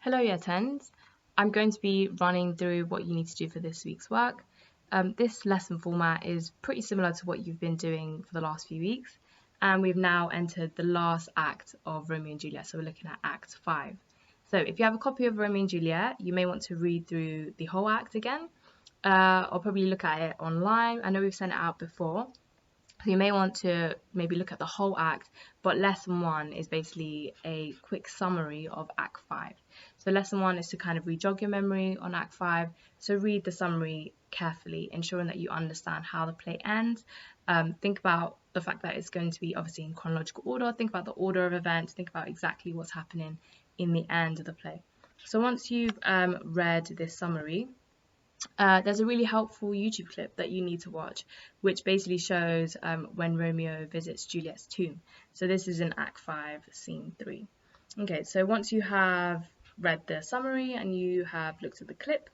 Hello, Y10s. I'm going to be running through what you need to do for this week's work. This lesson format is pretty similar to what you've been doing for the last few weeks, and we've now entered the last act of Romeo and Juliet, so we're looking at Act 5. So if you have a copy of Romeo and Juliet, you may want to read through the whole act again, or probably look at it online. I know we've sent it out before. So you may want to maybe look at the whole act, but lesson 1 is basically a quick summary of Act 5. So lesson 1 is to kind of re-jog your memory on Act 5. So read the summary carefully, ensuring that you understand how the play ends. Think about the fact that it's going to be obviously in chronological order. Think about the order of events. Think about exactly what's happening in the end of the play. So once you've read this summary, there's a really helpful YouTube clip that you need to watch, which basically shows when Romeo visits Juliet's tomb. So this is in Act 5, Scene 3. Okay, so once you have read the summary and you have looked at the clip,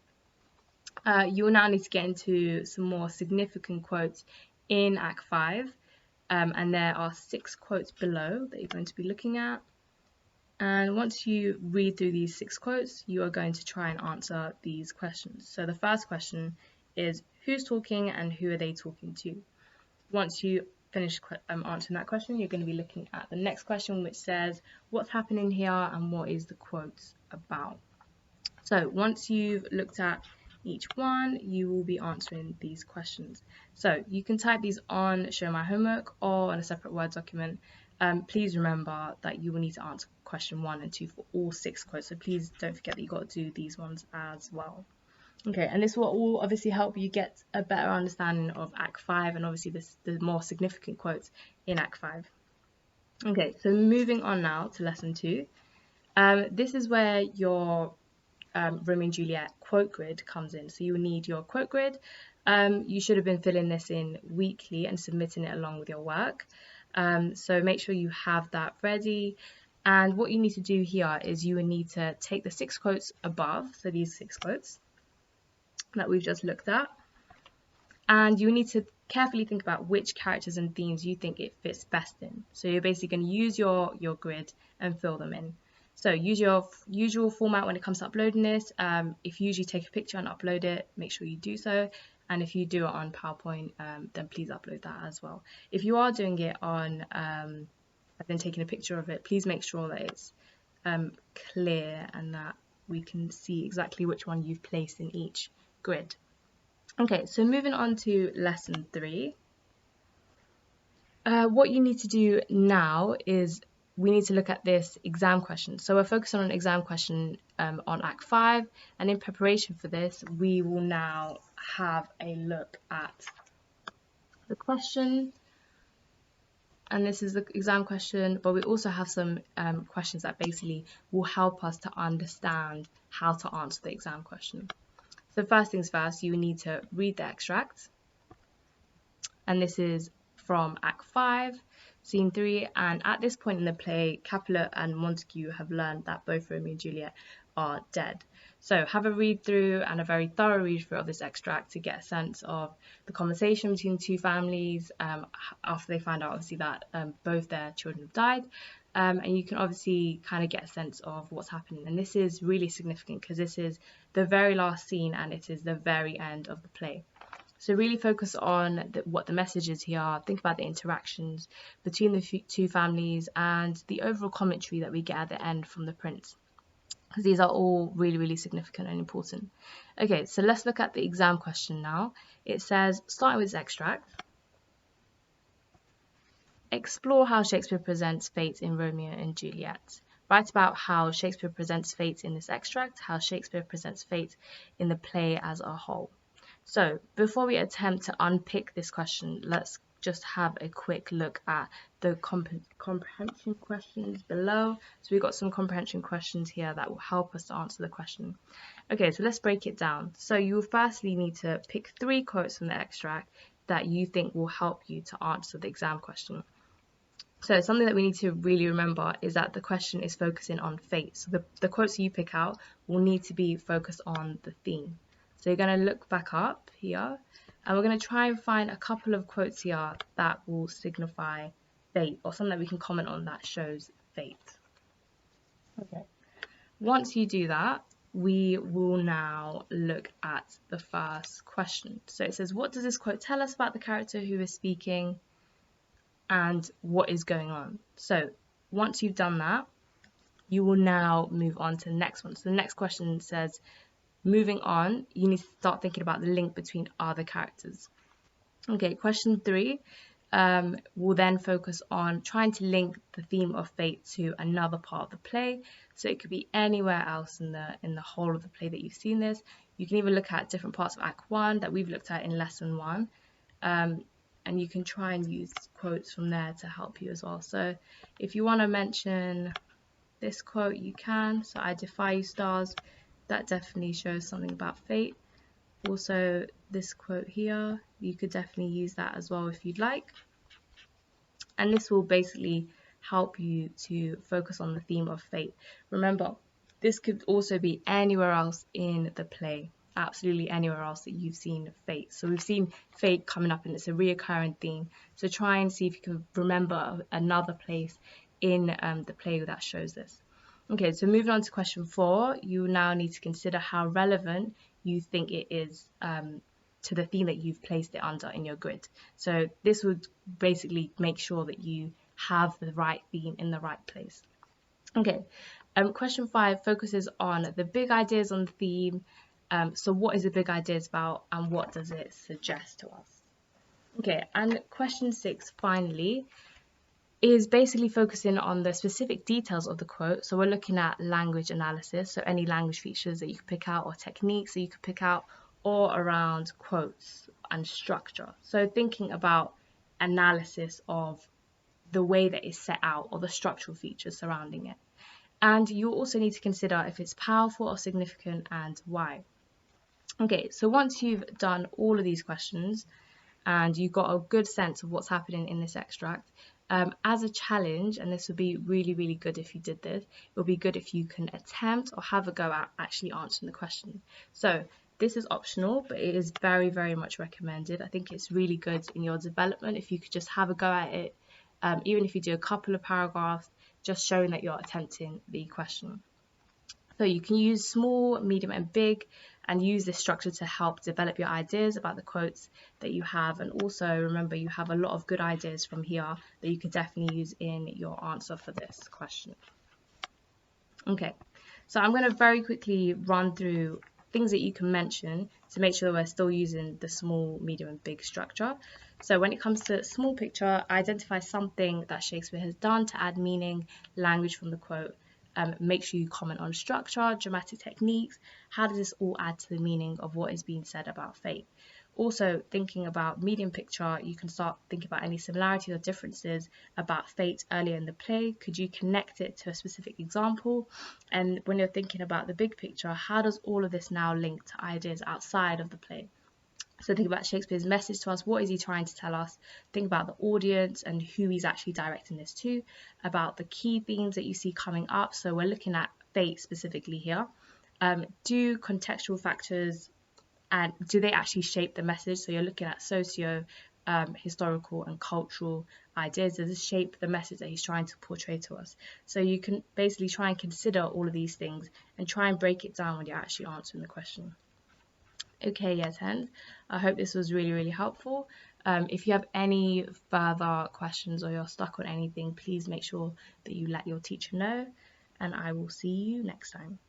you will now need to get into some more significant quotes in Act 5. And there are 6 quotes below that you're going to be looking at. And once you read through these 6 quotes, you are going to try and answer these questions. So the first question is, who's talking and who are they talking to? Once you finish answering that question, you're going to be looking at the next question, which says, what's happening here and what is the quote about? So once you've looked at each one, you will be answering these questions. So you can type these on Show My Homework or on a separate Word document. Please remember that you will need to answer question 1 and 2 for all 6 quotes, so please don't forget that you've got to do these ones as well. Okay, and this will all obviously help you get a better understanding of Act 5 and obviously the more significant quotes in Act 5. Okay, so moving on now to lesson 2. This is where your Romeo and Juliet quote grid comes in. So you will need your quote grid. You should have been filling this in weekly and submitting it along with your work. So make sure you have that ready. And what you need to do here is you will need to take the 6 quotes above, so these 6 quotes that we've just looked at, and you need to carefully think about which characters and themes you think it fits best in. So you're basically going to use your grid and fill them in. So use your usual format when it comes to uploading this. If you usually take a picture and upload it, make sure you do so. And if you do it on PowerPoint, then please upload that as well. If you are doing it on, then taking a picture of it, please make sure that it's clear and that we can see exactly which one you've placed in each grid. Okay, so moving on to lesson 3. What you need to do now is we need to look at this exam question. So we're focusing on an exam question on Act 5, and in preparation for this, we will now have a look at the question. And this is the exam question, but we also have some questions that basically will help us to understand how to answer the exam question. So first things first, you need to read the extract. And this is from Act 5, Scene 3, and at this point in the play, Capulet and Montague have learned that both Romeo and Juliet are dead. So have a read through and a very thorough read through of this extract to get a sense of the conversation between the two families after they find out obviously that both their children have died. And you can obviously kind of get a sense of what's happening. And this is really significant because this is the very last scene and it is the very end of the play. So really focus on what the message is here. Think about the interactions between the two families and the overall commentary that we get at the end from the prince, because these are all really, really significant and important. Okay, so let's look at the exam question now. It says, starting with this extract, explore how Shakespeare presents fate in Romeo and Juliet. Write about how Shakespeare presents fate in this extract, how Shakespeare presents fate in the play as a whole. So before we attempt to unpick this question, let's just have a quick look at the comprehension questions below. So we've got some comprehension questions here that will help us to answer the question. Okay, so let's break it down. So you will firstly need to pick 3 quotes from the extract that you think will help you to answer the exam question. So something that we need to really remember is that the question is focusing on fate. So the quotes you pick out will need to be focused on the theme. So you're going to look back up here and we're going to try and find a couple of quotes here that will signify fate or something that we can comment on that shows fate. Okay, Once you do that, we will now look at the first question. So it says, what does this quote tell us about the character who is speaking and what is going on? So once you've done that, you will now move on to the next one. So the next question says, moving on, you need to start thinking about the link between other characters. Okay, question 3 will then focus on trying to link the theme of fate to another part of the play. So it could be anywhere else in the whole of the play that you've seen this. You can even look at different parts of Act 1 that we've looked at in Lesson 1. And you can try and use quotes from there to help you as well. So if you want to mention this quote, you can. So I defy you, stars. That definitely shows something about fate. Also, this quote here, you could definitely use that as well if you'd like. And this will basically help you to focus on the theme of fate. Remember, this could also be anywhere else in the play, absolutely anywhere else that you've seen fate. So we've seen fate coming up and it's a reoccurring theme. So try and see if you can remember another place in the play that shows this. Okay, so moving on to question 4, you now need to consider how relevant you think it is to the theme that you've placed it under in your grid. So this would basically make sure that you have the right theme in the right place. Okay, question 5 focuses on the big ideas on the theme. So what is the big ideas about and what does it suggest to us? Okay, and question 6 finally is basically focusing on the specific details of the quote. So we're looking at language analysis, so any language features that you could pick out or techniques that you could pick out, or around quotes and structure. So thinking about analysis of the way that it's set out or the structural features surrounding it. And you also need to consider if it's powerful or significant and why. Okay, so once you've done all of these questions and you've got a good sense of what's happening in this extract, as a challenge, and this would be really, really good if you did this, it would be good if you can attempt or have a go at actually answering the question. So this is optional, but it is very, very much recommended. I think it's really good in your development if you could just have a go at it, even if you do a couple of paragraphs, just showing that you're attempting the question. So you can use small, medium, and big, and use this structure to help develop your ideas about the quotes that you have. And also remember, you have a lot of good ideas from here that you could definitely use in your answer for this question. Okay, so I'm going to very quickly run through things that you can mention to make sure we're still using the small, medium, and big structure. So when it comes to small picture, identify something that Shakespeare has done to add meaning, language from the quote. Make sure you comment on structure, dramatic techniques. How does this all add to the meaning of what is being said about fate? Also, thinking about medium picture, you can start thinking about any similarities or differences about fate earlier in the play. Could you connect it to a specific example? And when you're thinking about the big picture, how does all of this now link to ideas outside of the play? So think about Shakespeare's message to us. What is he trying to tell us? Think about the audience and who he's actually directing this to, about the key themes that you see coming up. So we're looking at fate specifically here. Do contextual factors and do they actually shape the message? So you're looking at historical and cultural ideas. Does this shape the message that he's trying to portray to us? So you can basically try and consider all of these things and try and break it down when you're actually answering the question. Okay, Y10, I hope this was really, really helpful. If you have any further questions or you're stuck on anything, please make sure that you let your teacher know, and I will see you next time.